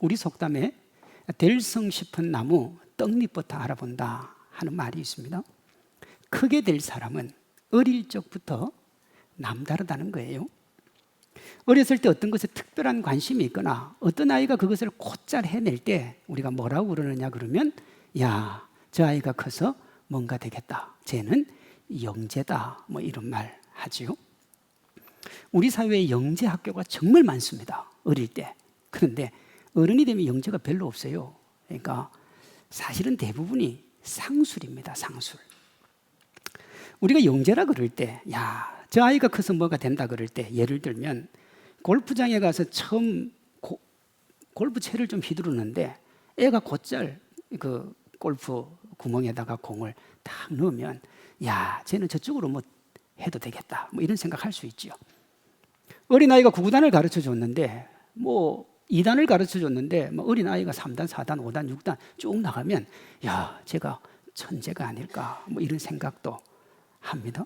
우리 속담에 될성 싶은 나무 떡잎부터 알아본다 하는 말이 있습니다. 크게 될 사람은 어릴 적부터 남다르다는 거예요. 어렸을 때 어떤 것에 특별한 관심이 있거나 어떤 아이가 그것을 곧잘 해낼 때 우리가 뭐라고 그러느냐 그러면, 야, 저 아이가 커서 뭔가 되겠다, 쟤는 영재다, 뭐 이런 말 하지요. 우리 사회에 영재 학교가 정말 많습니다, 어릴 때. 그런데 어른이 되면 영재가 별로 없어요. 그러니까 사실은 대부분이 상술입니다, 상술. 우리가 영재라 그럴 때, 야, 저 아이가 커서 뭐가 된다 그럴 때, 예를 들면 골프장에 가서 처음 골프채를 좀 휘두르는데 애가 곧잘 그 골프 구멍에다가 공을 딱 넣으면, 야, 쟤는 저쪽으로 뭐 해도 되겠다, 뭐 이런 생각할 수 있죠. 어린아이가 구구단을 가르쳐 줬는데, 뭐 2단을 가르쳐 줬는데, 뭐 어린아이가 3단, 4단, 5단, 6단 쭉 나가면, 야, 제가 천재가 아닐까, 뭐 이런 생각도 합니다.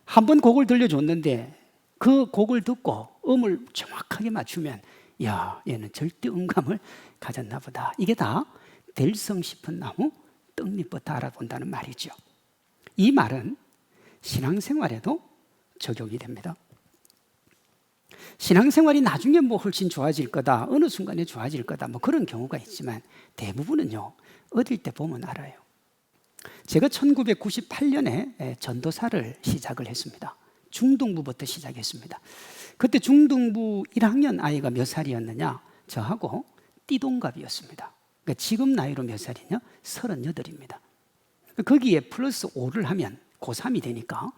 한 번 곡을 들려줬는데 그 곡을 듣고 음을 정확하게 맞추면, 야, 얘는 절대 음감을 가졌나 보다. 이게 다 될성 싶은 나무 떡잎부터 알아본다는 말이죠. 이 말은 신앙생활에도 적용이 됩니다. 신앙생활이 나중에 뭐 훨씬 좋아질 거다, 어느 순간에 좋아질 거다, 뭐 그런 경우가 있지만 대부분은요, 어릴 때 보면 알아요. 제가 1998년에 전도사를 시작을 했습니다. 중등부부터 시작했습니다. 그때 중등부 1학년 아이가 몇 살이었느냐, 저하고 띠동갑이었습니다. 그러니까 지금 나이로 몇 살이냐, 38입니다. 거기에 플러스 5를 하면 고3이 되니까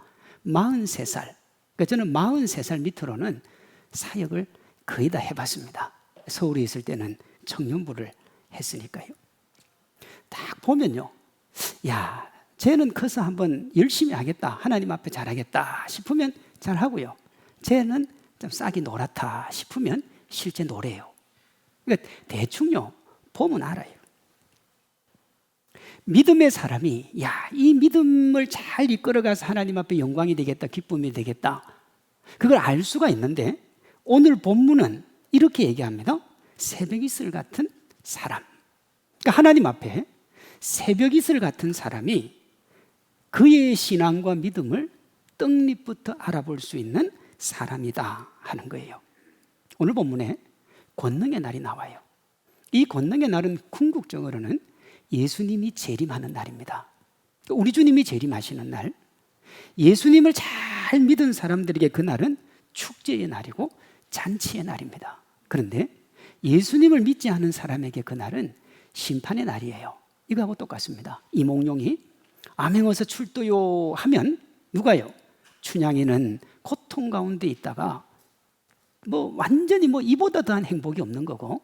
43살. 그러니까 저는 43살 밑으로는 사역을 거의 다 해봤습니다. 서울에 있을 때는 청년부를 했으니까요. 딱 보면요, 야, 쟤는 커서 한번 열심히 하겠다, 하나님 앞에 잘하겠다 싶으면 잘하고요, 쟤는 좀 싹이 노랗다 싶으면 실제 노래요. 그러니까 대충요 보면 알아요. 믿음의 사람이, 야, 이 믿음을 잘 이끌어가서 하나님 앞에 영광이 되겠다, 기쁨이 되겠다, 그걸 알 수가 있는데, 오늘 본문은 이렇게 얘기합니다. 새벽이슬 같은 사람. 그러니까 하나님 앞에 새벽이슬 같은 사람이 그의 신앙과 믿음을 떡잎부터 알아볼 수 있는 사람이다 하는 거예요. 오늘 본문에 권능의 날이 나와요. 이 권능의 날은 궁극적으로는 예수님이 재림하는 날입니다. 우리 주님이 재림하시는 날, 예수님을 잘 믿은 사람들에게 그 날은 축제의 날이고 잔치의 날입니다. 그런데 예수님을 믿지 않은 사람에게 그 날은 심판의 날이에요. 이거하고 똑같습니다. 이몽룡이 암행어서 출도요 하면 누가요? 춘향이는 고통 가운데 있다가 뭐 완전히 뭐 이보다 더한 행복이 없는 거고,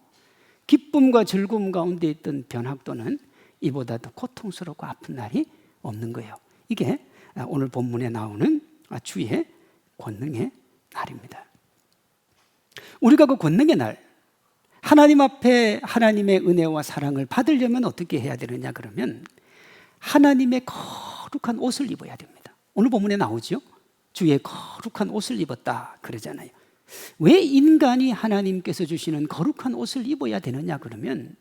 기쁨과 즐거움 가운데 있던 변학도는 이보다 더 고통스럽고 아픈 날이 없는 거예요. 이게 오늘 본문에 나오는 주의 권능의 날입니다. 우리가 그 권능의 날, 하나님 앞에 하나님의 은혜와 사랑을 받으려면 어떻게 해야 되느냐 그러면 하나님의 거룩한 옷을 입어야 됩니다. 오늘 본문에 나오죠. 주의 거룩한 옷을 입었다 그러잖아요. 왜 인간이 하나님께서 주시는 거룩한 옷을 입어야 되느냐 그러면,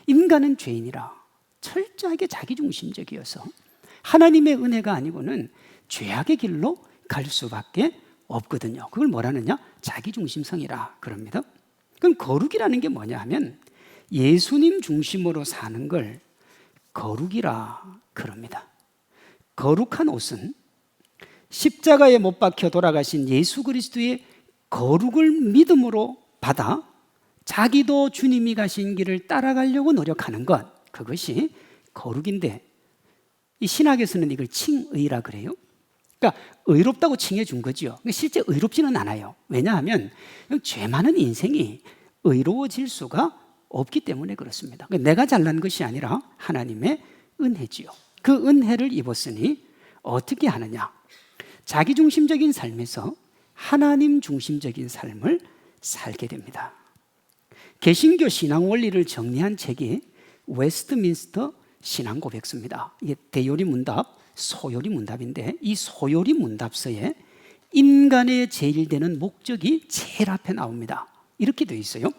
인간은 죄인이라 철저하게 자기중심적이어서 하나님의 은혜가 아니고는 죄악의 길로 갈 수밖에 없거든요. 그걸 뭐라느냐? 자기중심성이라 그럽니다. 그럼 거룩이라는 게 뭐냐 하면 예수님 중심으로 사는 걸 거룩이라 그럽니다. 거룩한 옷은 십자가에 못 박혀 돌아가신 예수 그리스도의 거룩을 믿음으로 받아 자기도 주님이 가신 길을 따라가려고 노력하는 것, 그것이 거룩인데, 이 신학에서는 이걸 칭의라 그래요. 그러니까 의롭다고 칭해 준 거죠. 실제 의롭지는 않아요. 왜냐하면 죄 많은 인생이 의로워질 수가 없기 때문에 그렇습니다. 내가 잘난 것이 아니라 하나님의 은혜지요. 그 은혜를 입었으니 어떻게 하느냐? 자기중심적인 삶에서 하나님 중심적인 삶을 살게 됩니다. 개신교 신앙 원리를 정리한 책이 웨스트민스터 신앙 고백서입니다. 이게 대요리 문답, 소요리 문답인데, 이 소요리 문답서에 인간의 제일 되는 목적이 제일 앞에 나옵니다. 이렇게 되어 있어요.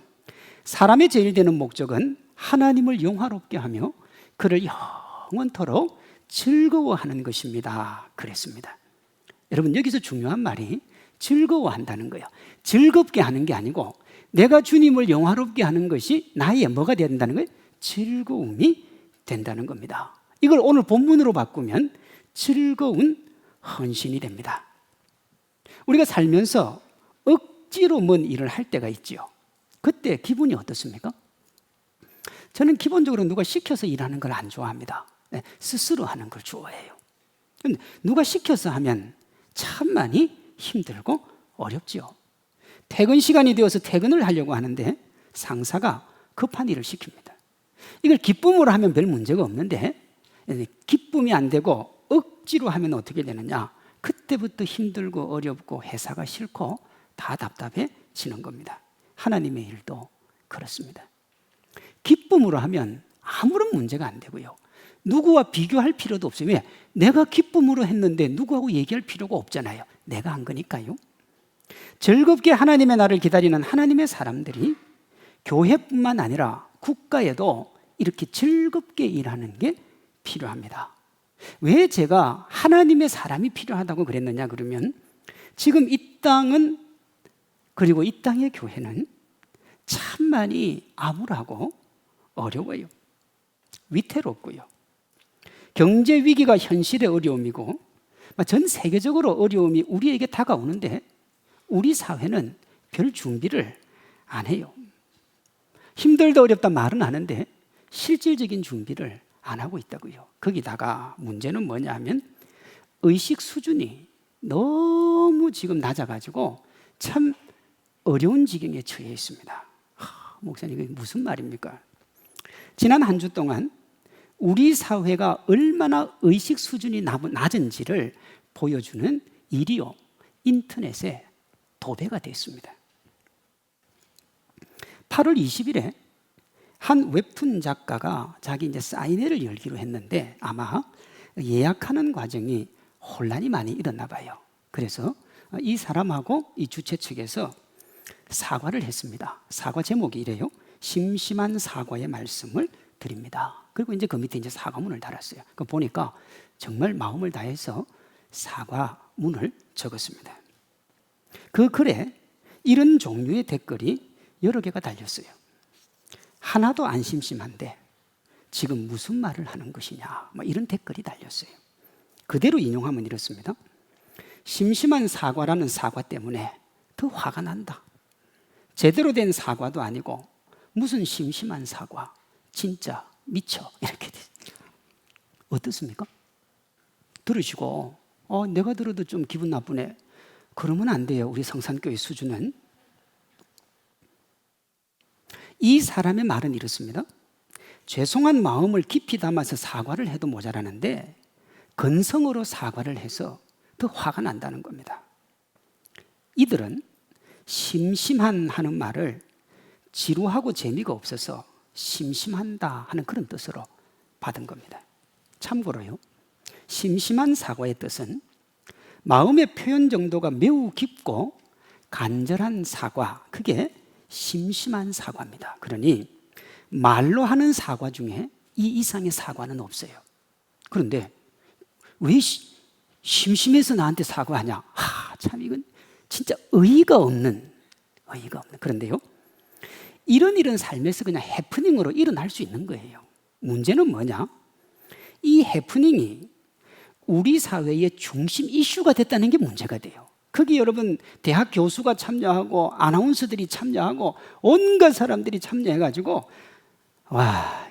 사람의 제일 되는 목적은 하나님을 영화롭게 하며 그를 영원토록 즐거워하는 것입니다. 그랬습니다. 여러분, 여기서 중요한 말이 즐거워한다는 거예요. 즐겁게 하는 게 아니고 내가 주님을 영화롭게 하는 것이 나의 뭐가 된다는 거예요? 즐거움이 된다는 겁니다. 이걸 오늘 본문으로 바꾸면 즐거운 헌신이 됩니다. 우리가 살면서 억지로 뭔 일을 할 때가 있지요. 그때 기분이 어떻습니까? 저는 기본적으로 누가 시켜서 일하는 걸 안 좋아합니다. 스스로 하는 걸 좋아해요. 근데 누가 시켜서 하면 참 많이 힘들고 어렵지요. 퇴근 시간이 되어서 퇴근을 하려고 하는데 상사가 급한 일을 시킵니다. 이걸 기쁨으로 하면 별 문제가 없는데 기쁨이 안 되고 억지로 하면 어떻게 되느냐? 그때부터 힘들고 어렵고 회사가 싫고 다 답답해지는 겁니다. 하나님의 일도 그렇습니다. 기쁨으로 하면 아무런 문제가 안 되고요. 누구와 비교할 필요도 없어요. 왜? 내가 기쁨으로 했는데 누구하고 얘기할 필요가 없잖아요. 내가 한 거니까요. 즐겁게 하나님의 날을 기다리는 하나님의 사람들이 교회뿐만 아니라 국가에도 이렇게 즐겁게 일하는 게 필요합니다. 왜 제가 하나님의 사람이 필요하다고 그랬느냐 그러면 지금 이 땅은 그리고 이 땅의 교회는 참 많이 암울하고 어려워요. 위태롭고요. 경제 위기가 현실의 어려움이고 전 세계적으로 어려움이 우리에게 다가오는데 우리 사회는 별 준비를 안 해요. 힘들다 어렵다 말은 하는데 실질적인 준비를 안 하고 있다고요. 거기다가 문제는 뭐냐 하면 의식 수준이 너무 지금 낮아가지고 참 어려운 지경에 처해 있습니다. 목사님, 이게 무슨 말입니까? 지난 한 주 동안 우리 사회가 얼마나 의식 수준이 낮은지를 보여주는 일이요, 인터넷에 도배가 됐습니다. 8월 20일에 한 웹툰 작가가 자기 이제 사인회를 열기로 했는데 아마 예약하는 과정이 혼란이 많이 일어나 봐요. 그래서 이 사람하고 이 주최 측에서 사과를 했습니다. 사과 제목이 이래요. 심심한 사과의 말씀을 드립니다. 그리고 이제 그 밑에 이제 사과문을 달았어요. 그 보니까 정말 마음을 다해서 사과문을 적었습니다. 그 글에 이런 종류의 댓글이 여러 개가 달렸어요. 하나도 안 심심한데 지금 무슨 말을 하는 것이냐, 이런 댓글이 달렸어요. 그대로 인용하면 이렇습니다. 심심한 사과라는 사과 때문에 더 화가 난다. 제대로 된 사과도 아니고 무슨 심심한 사과, 진짜 미쳐, 이렇게 돼요. 어떻습니까? 들으시고 내가 들어도 좀 기분 나쁘네. 그러면 안 돼요. 우리 성산교회 수준은. 이 사람의 말은 이렇습니다. 죄송한 마음을 깊이 담아서 사과를 해도 모자라는데 건성으로 사과를 해서 더 화가 난다는 겁니다. 이들은 심심한 하는 말을 지루하고 재미가 없어서 심심한다 하는 그런 뜻으로 받은 겁니다. 참고로요, 심심한 사과의 뜻은 마음의 표현 정도가 매우 깊고 간절한 사과, 그게 심심한 사과입니다. 그러니 말로 하는 사과 중에 이 이상의 사과는 없어요. 그런데 왜 심심해서 나한테 사과하냐? 참 이건 진짜 어이가 없는. 그런데요, 이런 삶에서 그냥 해프닝으로 일어날 수 있는 거예요. 문제는 뭐냐? 이 해프닝이 우리 사회의 중심 이슈가 됐다는 게 문제가 돼요. 거기 여러분 대학 교수가 참여하고 아나운서들이 참여하고 온갖 사람들이 참여해가지고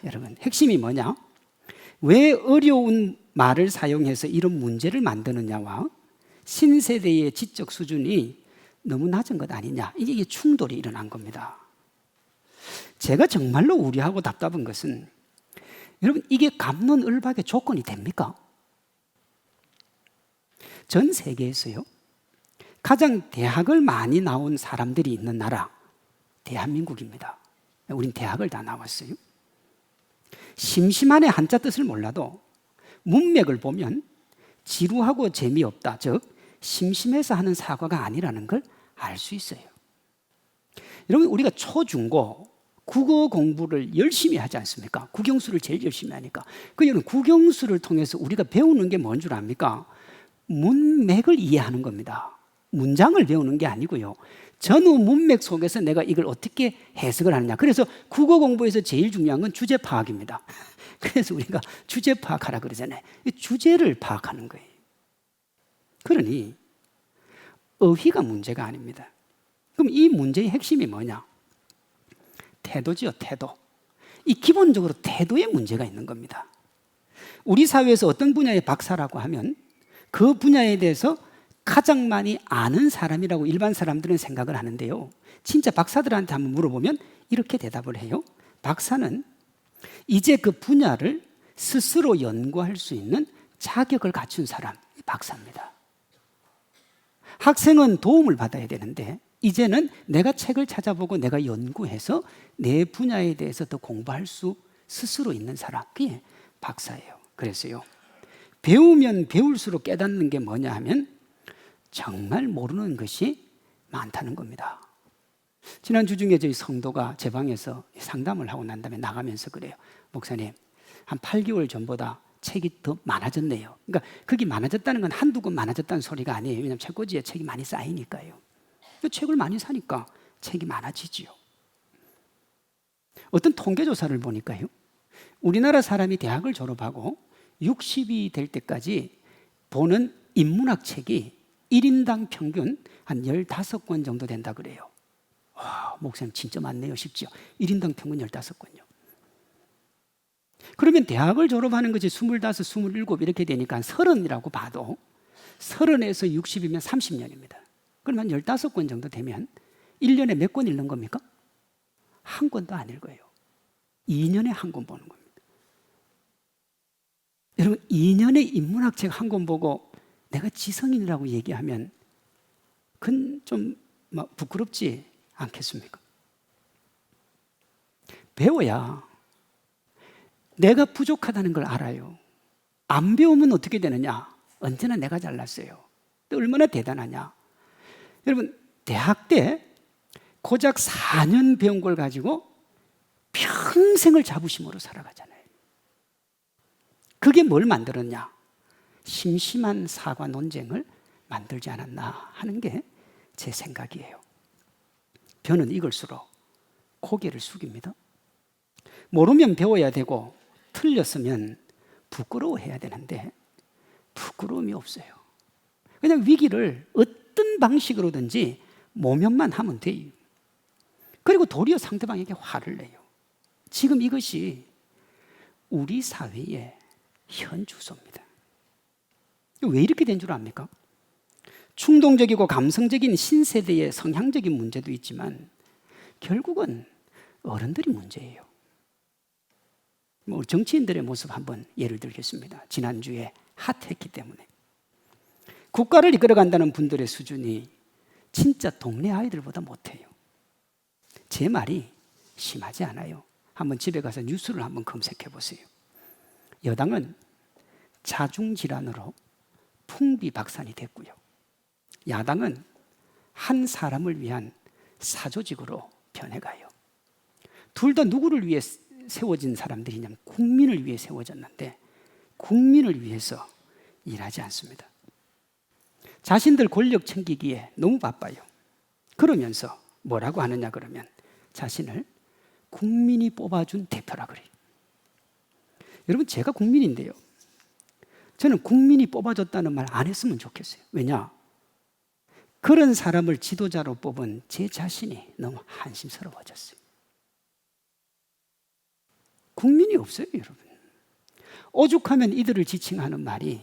여러분 핵심이 뭐냐? 왜 어려운 말을 사용해서 이런 문제를 만드느냐와 신세대의 지적 수준이 너무 낮은 것 아니냐, 이게 충돌이 일어난 겁니다. 제가 정말로 우려하고 답답한 것은 여러분 이게 갑론을박의 조건이 됩니까? 전 세계에서요 가장 대학을 많이 나온 사람들이 있는 나라 대한민국입니다. 우린 대학을 다 나왔어요. 심심한의 한자 뜻을 몰라도 문맥을 보면 지루하고 재미없다, 즉 심심해서 하는 사과가 아니라는 걸 알 수 있어요. 여러분 우리가 초중고 국어 공부를 열심히 하지 않습니까? 국영수를 제일 열심히 하니까. 그러면 국영수를 통해서 우리가 배우는 게 뭔 줄 압니까? 문맥을 이해하는 겁니다. 문장을 배우는 게 아니고요. 전후 문맥 속에서 내가 이걸 어떻게 해석을 하느냐. 그래서 국어 공부에서 제일 중요한 건 주제 파악입니다. 그래서 우리가 주제 파악하라 그러잖아요. 주제를 파악하는 거예요. 그러니 어휘가 문제가 아닙니다. 그럼 이 문제의 핵심이 뭐냐? 태도지요, 태도. 이 기본적으로 태도에 문제가 있는 겁니다. 우리 사회에서 어떤 분야의 박사라고 하면 그 분야에 대해서 가장 많이 아는 사람이라고 일반 사람들은 생각을 하는데요. 진짜 박사들한테 한번 물어보면 이렇게 대답을 해요. 박사는 이제 그 분야를 스스로 연구할 수 있는 자격을 갖춘 사람이 박사입니다. 학생은 도움을 받아야 되는데 이제는 내가 책을 찾아보고 내가 연구해서 내 분야에 대해서 더 공부할 수 스스로 있는 사람, 그게 박사예요. 그래서요, 배우면 배울수록 깨닫는 게 뭐냐 하면 정말 모르는 것이 많다는 겁니다. 지난주 중에 저희 성도가 제 방에서 상담을 하고 난 다음에 나가면서 그래요. 목사님, 한 8개월 전보다 책이 더 많아졌네요. 그러니까 그게 많아졌다는 건 한두 권 많아졌다는 소리가 아니에요. 왜냐하면 책꽂이에 책이 많이 쌓이니까요. 책을 많이 사니까 책이 많아지지요. 어떤 통계조사를 보니까요, 우리나라 사람이 대학을 졸업하고 60이 될 때까지 보는 인문학 책이 1인당 평균 한 15권 정도 된다 그래요. 와, 목사님 진짜 많네요. 쉽지요. 1인당 평균 15권요. 그러면 대학을 졸업하는 것이 25, 27 이렇게 되니까 30이라고 봐도 30에서 60이면 30년입니다. 그러면 15권 정도 되면 1년에 몇 권 읽는 겁니까? 한 권도 안 읽어요. 2년에 한 권 보는 겁니다. 여러분, 2년에 인문학 책 한 권 보고 내가 지성인이라고 얘기하면 그건 좀 부끄럽지 않겠습니까? 배워야 내가 부족하다는 걸 알아요. 안 배우면 어떻게 되느냐? 언제나 내가 잘났어요. 또 얼마나 대단하냐? 여러분, 대학 때 고작 4년 배운 걸 가지고 평생을 자부심으로 살아가잖아요. 그게 뭘 만들었냐? 심심한 사과 논쟁을 만들지 않았나 하는 게 제 생각이에요. 저는 이걸수록 고개를 숙입니다. 모르면 배워야 되고 틀렸으면 부끄러워해야 되는데 부끄러움이 없어요. 그냥 위기를 어떤 방식으로든지 모면만 하면 돼요. 그리고 도리어 상대방에게 화를 내요. 지금 이것이 우리 사회의 현 주소입니다. 왜 이렇게 된 줄 압니까? 충동적이고 감성적인 신세대의 성향적인 문제도 있지만 결국은 어른들이 문제예요. 정치인들의 모습 한번 예를 들겠습니다. 지난주에 핫했기 때문에. 국가를 이끌어간다는 분들의 수준이 진짜 동네 아이들보다 못해요. 제 말이 심하지 않아요. 한번 집에 가서 뉴스를 한번 검색해 보세요. 여당은 자중질환으로 풍비박산이 됐고요. 야당은 한 사람을 위한 사조직으로 변해가요. 둘 다 누구를 위해 세워진 사람들이냐면 국민을 위해 세워졌는데 국민을 위해서 일하지 않습니다. 자신들 권력 챙기기에 너무 바빠요. 그러면서 뭐라고 하느냐 그러면 자신을 국민이 뽑아준 대표라 그래요. 여러분, 제가 국민인데요. 저는 국민이 뽑아줬다는 말 안 했으면 좋겠어요. 왜냐? 그런 사람을 지도자로 뽑은 제 자신이 너무 한심스러워졌어요. 국민이 없어요, 여러분. 오죽하면 이들을 지칭하는 말이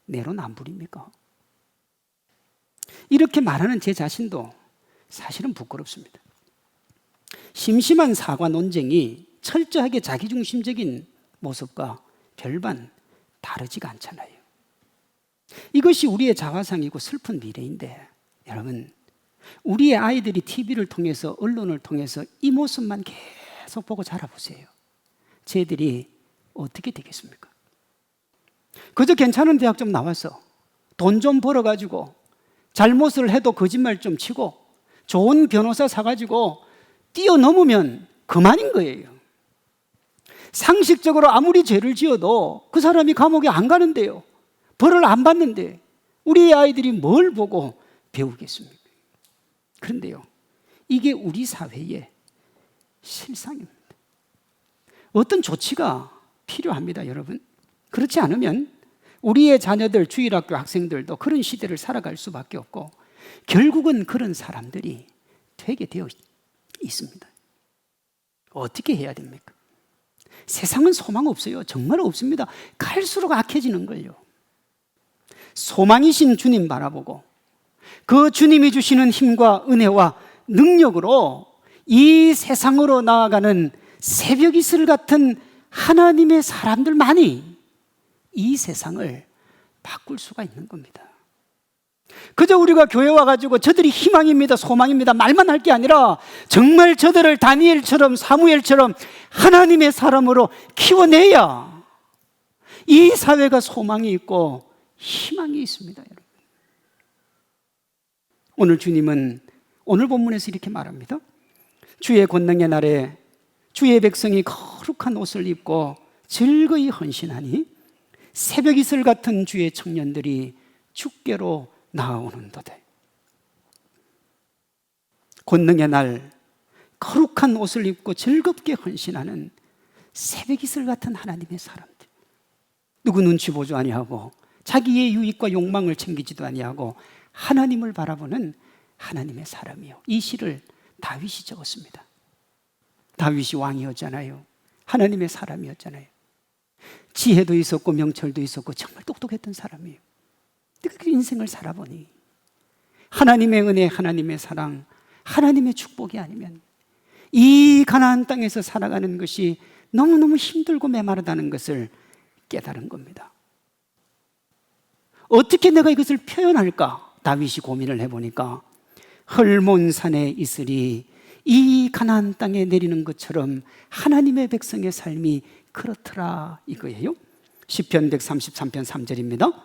내로남불입니까? 이렇게 말하는 제 자신도 사실은 부끄럽습니다. 심심한 사과 논쟁이 철저하게 자기중심적인 모습과 별반 다르지가 않잖아요. 이것이 우리의 자화상이고 슬픈 미래인데 여러분, 우리의 아이들이 TV를 통해서 언론을 통해서 이 모습만 계속 보고 자라보세요. 쟤들이 어떻게 되겠습니까? 그저 괜찮은 대학 좀 나와서 돈 좀 벌어가지고 잘못을 해도 거짓말 좀 치고 좋은 변호사 사가지고 뛰어넘으면 그만인 거예요. 상식적으로 아무리 죄를 지어도 그 사람이 감옥에 안 가는데요, 벌을 안 받는데 우리 아이들이 뭘 보고 배우겠습니까? 그런데요, 이게 우리 사회의 실상입니다. 어떤 조치가 필요합니다, 여러분. 그렇지 않으면 우리의 자녀들, 주일학교 학생들도 그런 시대를 살아갈 수밖에 없고 결국은 그런 사람들이 되게 되어 있습니다. 어떻게 해야 됩니까? 세상은 소망 없어요. 정말 없습니다. 갈수록 악해지는 걸요. 소망이신 주님 바라보고 그 주님이 주시는 힘과 은혜와 능력으로 이 세상으로 나아가는 새벽 이슬 같은 하나님의 사람들만이 이 세상을 바꿀 수가 있는 겁니다. 그저 우리가 교회 와가지고 저들이 희망입니다, 소망입니다 말만 할 게 아니라 정말 저들을 다니엘처럼 사무엘처럼 하나님의 사람으로 키워내야 이 사회가 소망이 있고 희망이 있습니다, 여러분. 오늘 주님은 오늘 본문에서 이렇게 말합니다. 주의 권능의 날에 주의 백성이 거룩한 옷을 입고 즐거이 헌신하니 새벽 이슬 같은 주의 청년들이 주께로 나아오는도다. 권능의 날 거룩한 옷을 입고 즐겁게 헌신하는 새벽 이슬 같은 하나님의 사람들, 누구 눈치 보지 아니하고 자기의 유익과 욕망을 챙기지도 아니하고 하나님을 바라보는 하나님의 사람이요. 이 시를 다윗이 적었습니다. 다윗이 왕이었잖아요. 하나님의 사람이었잖아요. 지혜도 있었고 명철도 있었고 정말 똑똑했던 사람이에요. 그 인생을 살아보니 하나님의 은혜, 하나님의 사랑, 하나님의 축복이 아니면 이 가나안 땅에서 살아가는 것이 너무너무 힘들고 메마르다는 것을 깨달은 겁니다. 어떻게 내가 이것을 표현할까? 다윗이 고민을 해보니까 헐몬산의 이슬이 이 가나안 땅에 내리는 것처럼 하나님의 백성의 삶이 그렇더라 이거예요. 시편 133편 3절입니다.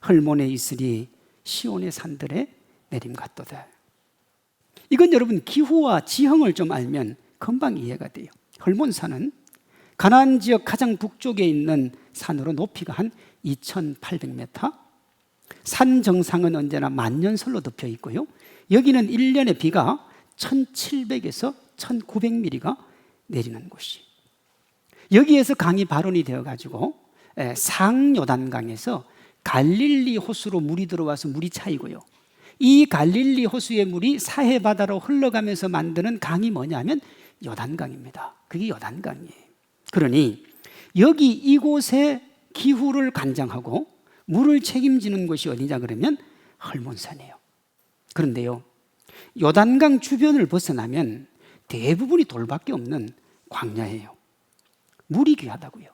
헐몬의 이슬이 시온의 산들에 내림 같도다. 이건 여러분 기후와 지형을 좀 알면 금방 이해가 돼요. 헐몬산은 가나안 지역 가장 북쪽에 있는 산으로 높이가 한 2800m, 산 정상은 언제나 만년설로 덮여 있고요, 여기는 1년에 비가 1700에서 1900mm가 내리는 곳이, 여기에서 강이 발원이 되어가지고 상요단강에서 갈릴리 호수로 물이 들어와서 물이 차이고요, 이 갈릴리 호수의 물이 사해바다로 흘러가면서 만드는 강이 뭐냐면 요단강입니다. 그게 요단강이에요. 그러니 여기 이곳의 기후를 관장하고 물을 책임지는 곳이 어디냐 그러면 헐몬산이에요. 그런데요, 요단강 주변을 벗어나면 대부분이 돌밖에 없는 광야예요. 물이 귀하다고요.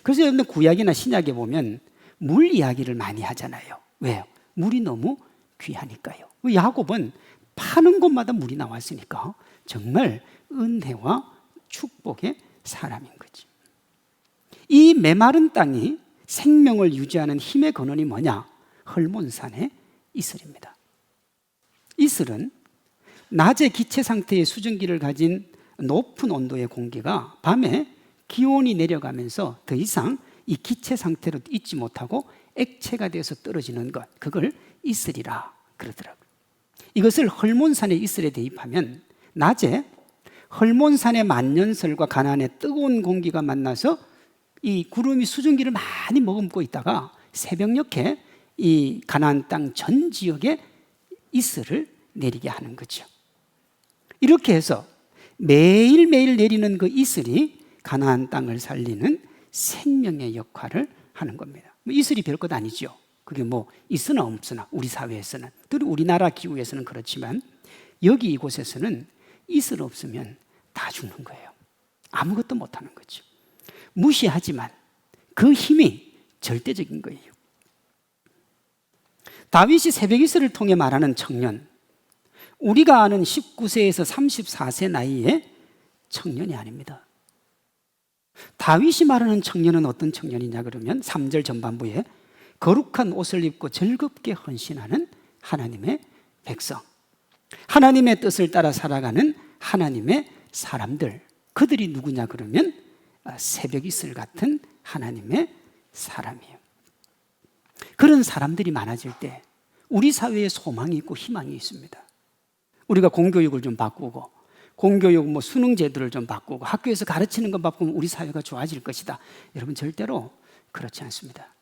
그래서 여러분들 구약이나 신약에 보면 물 이야기를 많이 하잖아요. 왜요? 물이 너무 귀하니까요. 야곱은 파는 곳마다 물이 나왔으니까 정말 은혜와 축복의 사람인 거지. 이 메마른 땅이 생명을 유지하는 힘의 근원이 뭐냐? 헐몬산의 이슬입니다. 이슬은 낮에 기체 상태의 수증기를 가진 높은 온도의 공기가 밤에 기온이 내려가면서 더 이상 이 기체 상태로 있지 못하고 액체가 돼서 떨어지는 것, 그걸 이슬이라 그러더라고요. 이것을 헐몬산의 이슬에 대입하면 낮에 헐몬산의 만년설과 가나안의 뜨거운 공기가 만나서 이 구름이 수증기를 많이 머금고 있다가 새벽녘에 이 가나안 땅 전 지역에 이슬을 내리게 하는 거죠. 이렇게 해서 매일매일 내리는 그 이슬이 가나안 땅을 살리는 생명의 역할을 하는 겁니다. 이슬이 별것 아니죠. 그게 뭐 있으나 없으나 우리 사회에서는, 또 우리나라 기후에서는 그렇지만 여기 이곳에서는 이슬 없으면 다 죽는 거예요. 아무것도 못하는 거죠. 무시하지만 그 힘이 절대적인 거예요. 다윗이 새벽 이슬을 통해 말하는 청년, 우리가 아는 19세에서 34세 나이의 청년이 아닙니다. 다윗이 말하는 청년은 어떤 청년이냐 그러면 3절 전반부에 거룩한 옷을 입고 즐겁게 헌신하는 하나님의 백성, 하나님의 뜻을 따라 살아가는 하나님의 사람들, 그들이 누구냐 그러면 새벽 이슬 같은 하나님의 사람이에요. 그런 사람들이 많아질 때 우리 사회에 소망이 있고 희망이 있습니다. 우리가 공교육을 좀 바꾸고 공교육 수능 제도를 좀 바꾸고 학교에서 가르치는 것 바꾸면 우리 사회가 좋아질 것이다. 여러분 절대로 그렇지 않습니다.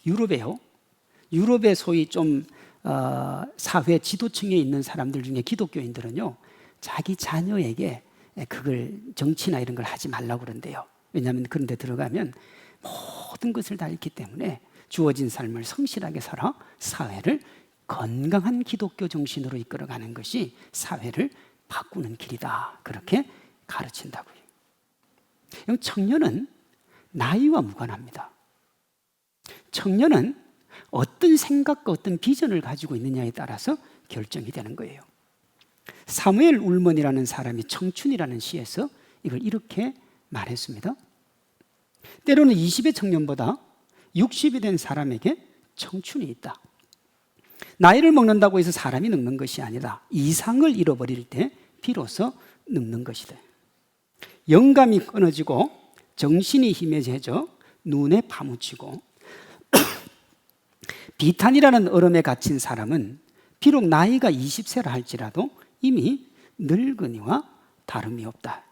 유럽의 소위 좀 사회 지도층에 있는 사람들 중에 기독교인들은요, 자기 자녀에게 그걸 정치나 이런 걸 하지 말라고 그런대요. 왜냐하면 그런 데 들어가면 모든 것을 다 잃기 때문에 주어진 삶을 성실하게 살아 사회를 건강한 기독교 정신으로 이끌어가는 것이 사회를 바꾸는 길이다. 그렇게 가르친다고요. 청년은 나이와 무관합니다. 청년은 어떤 생각과 어떤 비전을 가지고 있느냐에 따라서 결정이 되는 거예요. 사무엘 울먼이라는 사람이 청춘이라는 시에서 이걸 이렇게 말했습니다. 때로는 20의 청년보다 60이 된 사람에게 청춘이 있다. 나이를 먹는다고 해서 사람이 늙는 것이 아니라 이상을 잃어버릴 때 비로소 늙는 것이다. 영감이 끊어지고 정신이 희미해져 눈에 파묻히고 비탄이라는 얼음에 갇힌 사람은 비록 나이가 20세라 할지라도 이미 늙은이와 다름이 없다.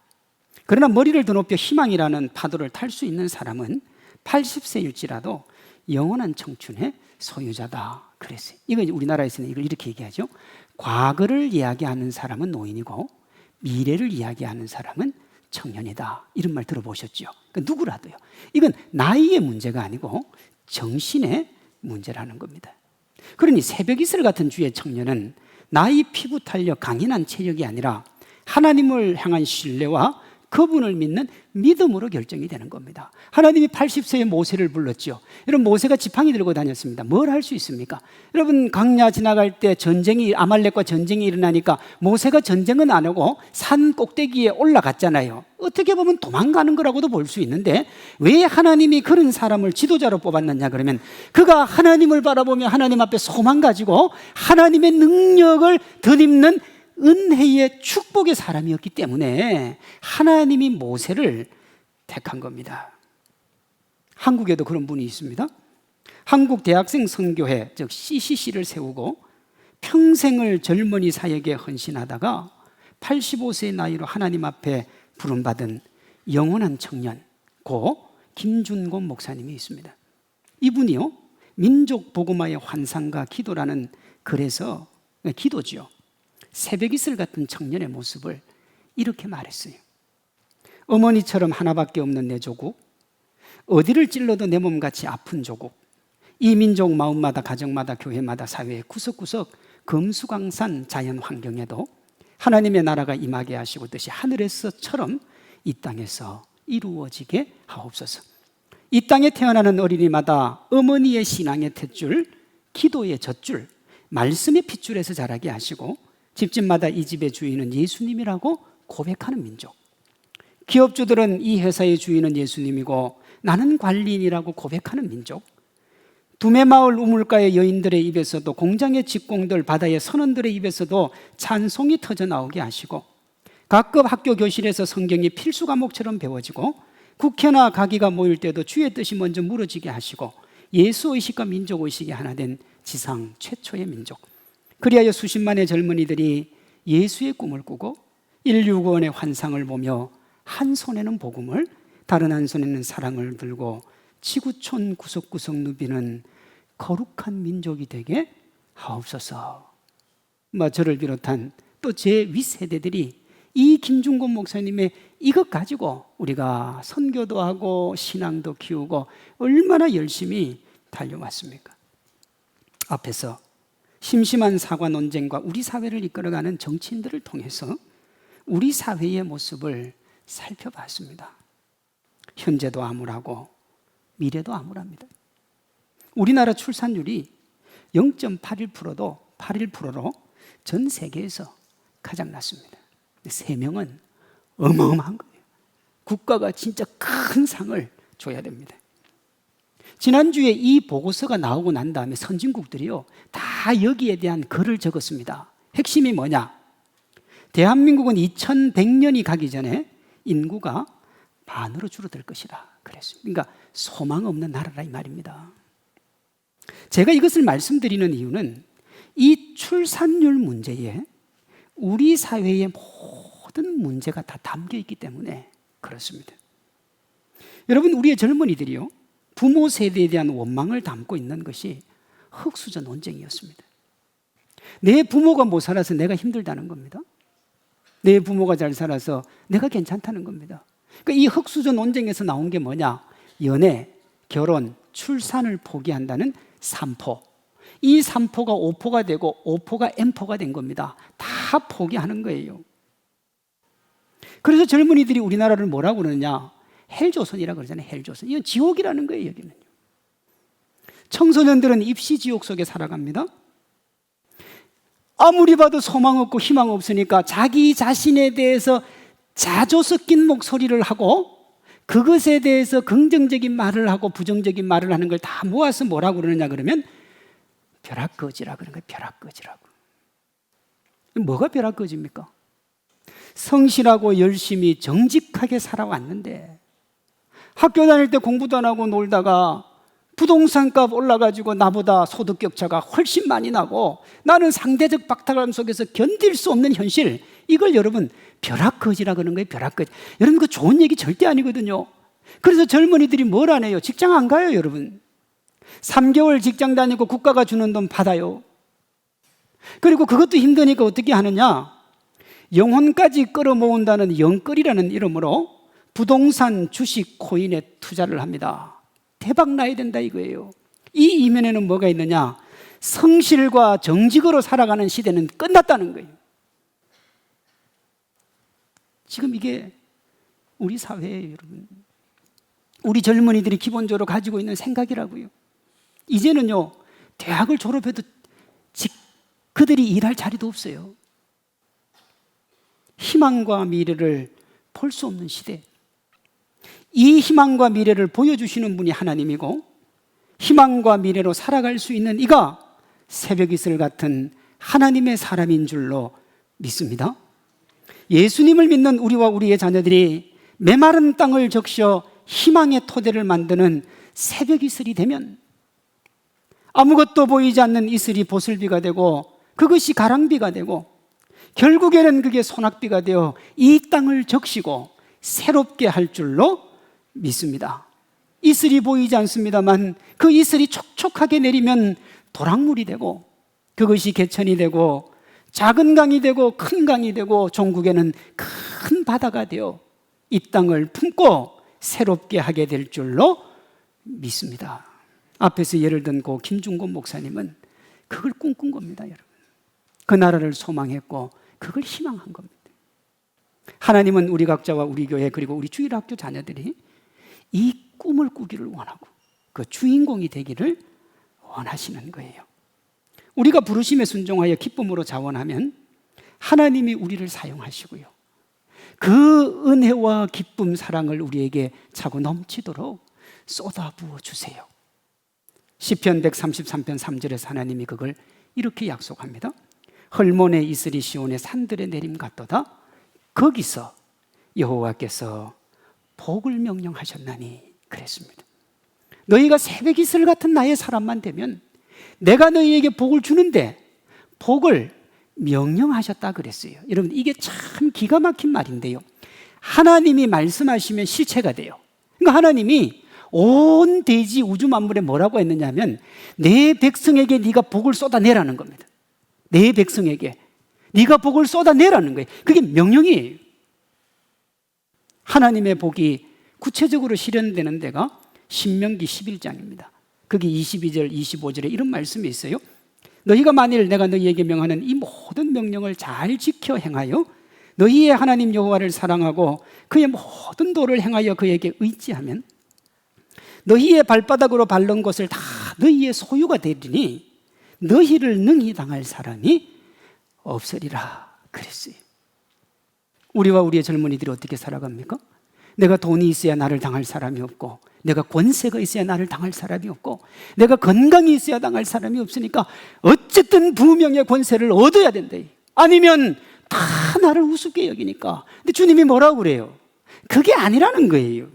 그러나 머리를 더 높여 희망이라는 파도를 탈 수 있는 사람은 80세일지라도 영원한 청춘의 소유자다. 그랬어요. 이건 우리나라에서는 이걸 이렇게 얘기하죠. 과거를 이야기하는 사람은 노인이고 미래를 이야기하는 사람은 청년이다. 이런 말 들어보셨죠? 그러니까 누구라도요. 이건 나이의 문제가 아니고 정신의 문제라는 겁니다. 그러니 새벽 이슬 같은 주의 청년은 나이, 피부, 탄력, 강인한 체력이 아니라 하나님을 향한 신뢰와 그분을 믿는 믿음으로 결정이 되는 겁니다. 하나님이 80세에 모세를 불렀죠. 여러분, 모세가 지팡이 들고 다녔습니다. 뭘 할 수 있습니까? 여러분, 광야 지나갈 때 아말렉과 전쟁이 일어나니까 모세가 전쟁은 안 하고 산 꼭대기에 올라갔잖아요. 어떻게 보면 도망가는 거라고도 볼 수 있는데 왜 하나님이 그런 사람을 지도자로 뽑았느냐 그러면 그가 하나님을 바라보며 하나님 앞에 소망 가지고 하나님의 능력을 덧입는 은혜의 축복의 사람이었기 때문에 하나님이 모세를 택한 겁니다. 한국에도 그런 분이 있습니다. 한국 대학생 선교회, 즉 CCC를 세우고 평생을 젊은이 사역에 헌신하다가 85세의 나이로 하나님 앞에 부름받은 영원한 청년 고 김준곤 목사님이 있습니다. 이분이요, 민족 복음화의 환상과 기도라는 글에서 기도지요. 새벽 이슬 같은 청년의 모습을 이렇게 말했어요. 어머니처럼 하나밖에 없는 내 조국, 어디를 찔러도 내 몸같이 아픈 조국, 이 민족 마음마다 가정마다 교회마다 사회의 구석구석 금수강산 자연 환경에도 하나님의 나라가 임하게 하시고 뜻이 하늘에서처럼 이 땅에서 이루어지게 하옵소서. 이 땅에 태어나는 어린이마다 어머니의 신앙의 탯줄, 기도의 젖줄, 말씀의 핏줄에서 자라게 하시고 집집마다 이 집의 주인은 예수님이라고 고백하는 민족. 기업주들은 이 회사의 주인은 예수님이고 나는 관리인이라고 고백하는 민족. 두메마을 우물가의 여인들의 입에서도 공장의 직공들, 바다의 선원들의 입에서도 찬송이 터져나오게 하시고 각급 학교 교실에서 성경이 필수 과목처럼 배워지고 국회나 가기가 모일 때도 주의 뜻이 먼저 물어지게 하시고 예수의식과 민족의식이 하나 된 지상 최초의 민족. 그리하여 수십만의 젊은이들이 예수의 꿈을 꾸고 인류 구원의 환상을 보며 한 손에는 복음을 다른 한 손에는 사랑을 들고 지구촌 구석구석 누비는 거룩한 민족이 되게 하옵소서. 저를 비롯한 또 제 윗세대들이 이 김준곤 목사님의 이것 가지고 우리가 선교도 하고 신앙도 키우고 얼마나 열심히 달려왔습니까? 앞에서 심심한 사과 논쟁과 우리 사회를 이끌어가는 정치인들을 통해서 우리 사회의 모습을 살펴봤습니다. 현재도 암울하고 미래도 암울합니다. 우리나라 출산율이 0.81%도 81%로 전 세계에서 가장 낮습니다. 3명은 어마어마한 거예요. 국가가 진짜 큰 상을 줘야 됩니다. 지난주에 이 보고서가 나오고 난 다음에 선진국들이요, 다 여기에 대한 글을 적었습니다. 핵심이 뭐냐? 대한민국은 2100년이 가기 전에 인구가 반으로 줄어들 것이라 그랬습니다. 그러니까 소망 없는 나라라 이 말입니다. 제가 이것을 말씀드리는 이유는 이 출산율 문제에 우리 사회의 모든 문제가 다 담겨 있기 때문에 그렇습니다. 여러분, 우리의 젊은이들이요, 부모 세대에 대한 원망을 담고 있는 것이 흙수저 논쟁이었습니다. 내 부모가 못 살아서 내가 힘들다는 겁니다. 내 부모가 잘 살아서 내가 괜찮다는 겁니다. 그러니까 이 흙수저 논쟁에서 나온 게 뭐냐? 연애, 결혼, 출산을 포기한다는 3포. 이 3포가 5포가 되고 5포가 N포가 된 겁니다. 다 포기하는 거예요. 그래서 젊은이들이 우리나라를 뭐라고 그러느냐? 헬조선이라고 그러잖아요. 헬조선. 이건 지옥이라는 거예요, 여기는요. 청소년들은 입시지옥 속에 살아갑니다. 아무리 봐도 소망 없고 희망 없으니까 자기 자신에 대해서 자조 섞인 목소리를 하고 그것에 대해서 긍정적인 말을 하고 부정적인 말을 하는 걸 다 모아서 뭐라고 그러느냐 그러면 벼락거지라고 그러는 거예요. 벼락거지라고. 뭐가 벼락거지입니까? 성실하고 열심히 정직하게 살아왔는데 학교 다닐 때 공부도 안 하고 놀다가 부동산값 올라가지고 나보다 소득 격차가 훨씬 많이 나고 나는 상대적 박탈감 속에서 견딜 수 없는 현실, 이걸 여러분 벼락거지라 그러는 거예요. 벼락거지. 여러분, 그 좋은 얘기 절대 아니거든요. 그래서 젊은이들이 뭘 안 해요? 직장 안 가요, 여러분. 3개월 직장 다니고 국가가 주는 돈 받아요. 그리고 그것도 힘드니까 어떻게 하느냐? 영혼까지 끌어모은다는 영끌이라는 이름으로 부동산, 주식, 코인에 투자를 합니다. 대박 나야 된다 이거예요. 이 이면에는 뭐가 있느냐? 성실과 정직으로 살아가는 시대는 끝났다는 거예요. 지금 이게 우리 사회예요, 여러분. 우리 젊은이들이 기본적으로 가지고 있는 생각이라고요. 이제는요, 대학을 졸업해도 그들이 일할 자리도 없어요. 희망과 미래를 볼 수 없는 시대. 이 희망과 미래를 보여주시는 분이 하나님이고 희망과 미래로 살아갈 수 있는 이가 새벽이슬 같은 하나님의 사람인 줄로 믿습니다. 예수님을 믿는 우리와 우리의 자녀들이 메마른 땅을 적셔 희망의 토대를 만드는 새벽이슬이 되면 아무것도 보이지 않는 이슬이 보슬비가 되고 그것이 가랑비가 되고 결국에는 그게 소낙비가 되어 이 땅을 적시고 새롭게 할 줄로 믿습니다. 이슬이 보이지 않습니다만 그 이슬이 촉촉하게 내리면 도랑물이 되고 그것이 개천이 되고 작은 강이 되고 큰 강이 되고 종국에는 큰 바다가 되어 이 땅을 품고 새롭게 하게 될 줄로 믿습니다. 앞에서 예를 든 고 김중곤 목사님은 그걸 꿈꾼 겁니다, 여러분. 그 나라를 소망했고 그걸 희망한 겁니다. 하나님은 우리 각자와 우리 교회 그리고 우리 주일학교 자녀들이 이 꿈을 꾸기를 원하고 그 주인공이 되기를 원하시는 거예요. 우리가 부르심에 순종하여 기쁨으로 자원하면 하나님이 우리를 사용하시고요, 그 은혜와 기쁨, 사랑을 우리에게 차고 넘치도록 쏟아부어 주세요. 시편 133편 3절에서 하나님이 그걸 이렇게 약속합니다. 헐몬의 이슬이 시온의 산들에 내림 같도다. 거기서 여호와께서 복을 명령하셨나니 그랬습니다. 너희가 새벽 이슬 같은 나의 사람만 되면 내가 너희에게 복을 주는데 복을 명령하셨다 그랬어요. 여러분, 이게 참 기가 막힌 말인데요, 하나님이 말씀하시면 실체가 돼요. 그러니까 하나님이 온 대지 우주 만물에 뭐라고 했느냐면 내 백성에게 네가 복을 쏟아내라는 겁니다. 내 백성에게 네가 복을 쏟아내라는 거예요. 그게 명령이에요. 하나님의 복이 구체적으로 실현되는 데가 신명기 11장입니다. 거기 22절, 25절에 이런 말씀이 있어요. 너희가 만일 내가 너희에게 명하는 이 모든 명령을 잘 지켜 행하여 너희의 하나님 여호와를 사랑하고 그의 모든 도를 행하여 그에게 의지하면 너희의 발바닥으로 밟는 것을 다 너희의 소유가 되리니 너희를 능히 당할 사람이 없으리라 그랬어요. 우리와 우리의 젊은이들이 어떻게 살아갑니까? 내가 돈이 있어야 나를 당할 사람이 없고 내가 권세가 있어야 나를 당할 사람이 없고 내가 건강이 있어야 당할 사람이 없으니까 어쨌든 부명의 권세를 얻어야 된다. 아니면 다 나를 우습게 여기니까. 근데 주님이 뭐라고 그래요? 그게 아니라는 거예요.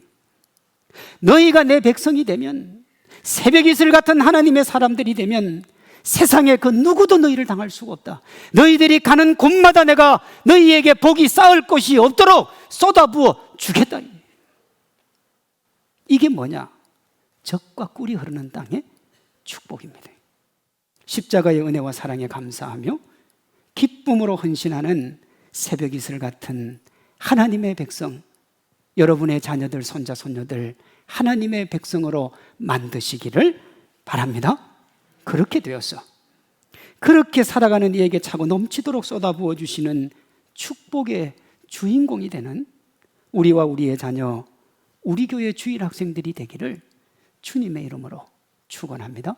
너희가 내 백성이 되면, 새벽 이슬 같은 하나님의 사람들이 되면 세상에 그 누구도 너희를 당할 수가 없다. 너희들이 가는 곳마다 내가 너희에게 복이 쌓을 곳이 없도록 쏟아부어 주겠다. 이게 뭐냐? 젖과 꿀이 흐르는 땅의 축복입니다. 십자가의 은혜와 사랑에 감사하며 기쁨으로 헌신하는 새벽 이슬 같은 하나님의 백성, 여러분의 자녀들, 손자, 손녀들 하나님의 백성으로 만드시기를 바랍니다. 그렇게 되었어. 그렇게 살아가는 이에게 차고 넘치도록 쏟아부어 주시는 축복의 주인공이 되는 우리와 우리의 자녀, 우리 교회 주일 학생들이 되기를 주님의 이름으로 축원합니다.